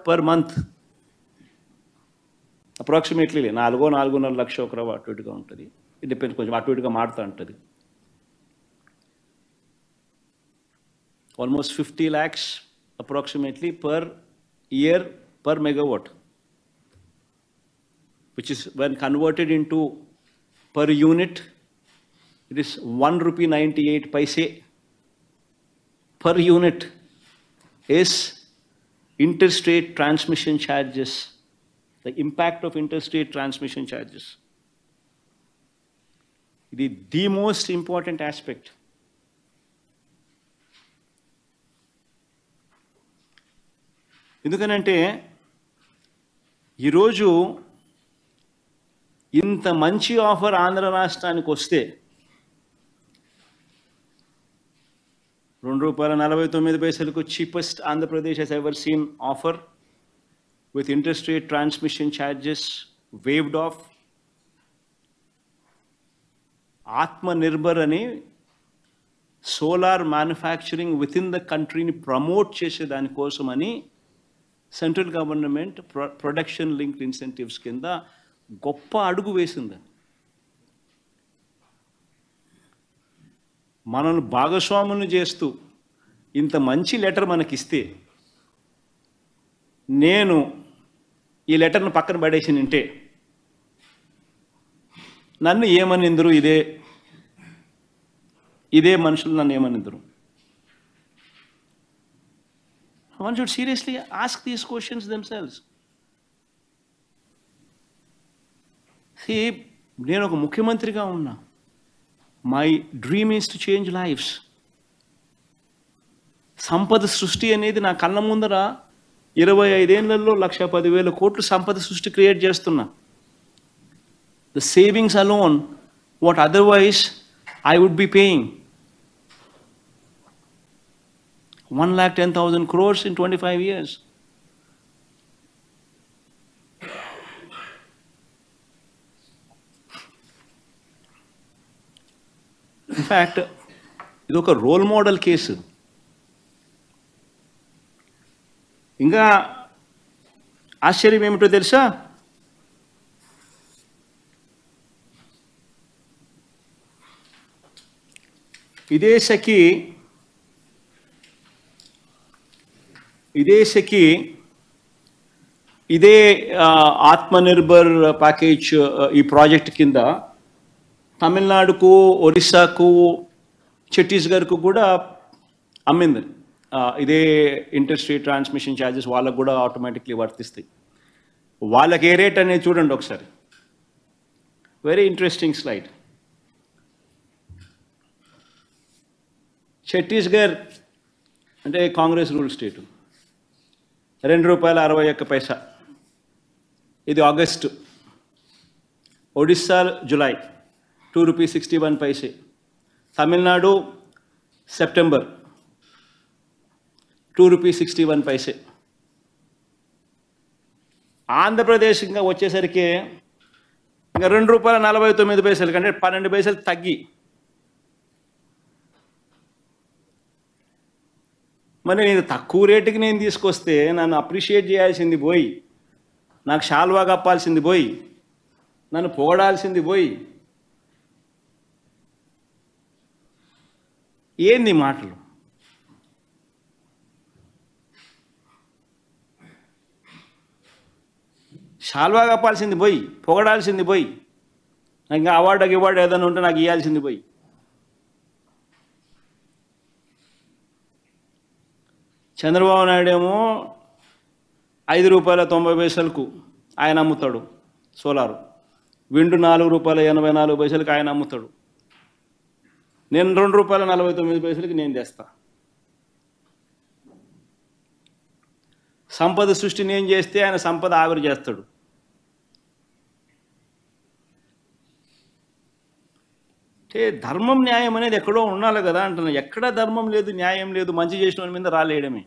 per month. Approximately 4.5 లక్ష ఒక రవ్వ అటు ఇటుగా ఉంటుంది. ఇట్ డిపెండ్స్, కొంచెం అటు ఇటుగా మారుతూ ఉంటుంది. Almost 50 lakhs approximately per year per megawatt, which is when converted into per unit, it is 1 rupee 98 paise per unit is interstate transmission charges, the impact of interstate transmission charges. It is the most important aspect. ఎందుకనంటే ఈరోజు ఇంత మంచి offer Andhra రాష్ట్రానికి వస్తే ₹2.49 cheapest Andhra Pradesh has ever seen offer with interstate transmission charges waived off. Atmanirbhar ani solar manufacturing within the country ni promote chese dani kosamani central government production linked incentives కింద గొప్ప అడుగు వేసింది. మనల్ని భాగస్వాములను చేస్తూ ఇంత మంచి లెటర్ మనకిస్తే నేను ఈ లెటర్ను పక్కన పడేసి నింటే నన్ను ఏమనిందరు, ఇదే మనుషులు నన్ను ఏమనిందరు. One should seriously ask these questions themselves. See, నేను ఒక ముఖ్యమంత్రిగా ఉన్నా. My dream is to change lives. సంపద సృష్టి అనేది నా కళ్ళ ముందర 25 ఏళ్లలో 1,10,000 కోట్లు సంపద సృష్టి క్రియేట్ చేస్తున్నా. The savings alone, what otherwise I would be paying. 1,10,000 crores in 25 years. In fact, ఇది ఒక రోల్ మోడల్ కేసు. ఇంకా ఆశ్చర్యం ఏమిటో తెలుసా? ఇదే ఆత్మనిర్భర్ ప్యాకేజ్ ఈ ప్రాజెక్ట్ కింద తమిళనాడుకు, ఒరిస్సాకు, ఛత్తీస్గఢ్కు కూడా అమ్మింది. ఇదే ఇంటర్స్టేట్ ట్రాన్స్మిషన్ ఛార్జెస్ వాళ్ళకు కూడా ఆటోమేటిక్లీ వర్తిస్తాయి. వాళ్ళకి ఏ రేట్ అనేది చూడండి ఒకసారి. Very interesting slide. ఛత్తీస్గఢ్ అంటే కాంగ్రెస్ రూల్ స్టేటు, ₹2.61. ఇది August. Odisha July ₹2.61. Tamil Nadu September ₹2.61. Andhra Pradesh ఇంకా వచ్చేసరికి ఇంకా ₹2.49 కంటే 12 పైసలు తగ్గి. మరి నేను తక్కువ రేటుకి నేను తీసుకొస్తే నన్ను అప్రిషియేట్ చేయాల్సింది పోయి, నాకు శాల్వా కప్పాల్సింది పోయి, నన్ను పొగడాల్సింది పోయి, ఏంది మాటలు? శాల్వా కప్పాల్సింది పోయి, పొగడాల్సింది పోయి, నాకు ఇంకా అవార్డు ఏదైనా ఉంటే నాకు ఇవ్వాల్సింది పోయి. చంద్రబాబు నాయుడు ఏమో ₹5.90 ఆయన అమ్ముతాడు సోలారు. విండు ₹4.84 ఆయన అమ్ముతాడు. నేను ₹2.49 నేను తెస్తా. సంపద సృష్టి నేను చేస్తే ఆయన సంపద ఆవిరి చేస్తాడు. అంటే ధర్మం న్యాయం అనేది ఎక్కడో ఉండాలి కదా అంటున్నా. ఎక్కడ ధర్మం లేదు, న్యాయం లేదు, మంచి చేసిన వాడి మీద రాలేయడమే.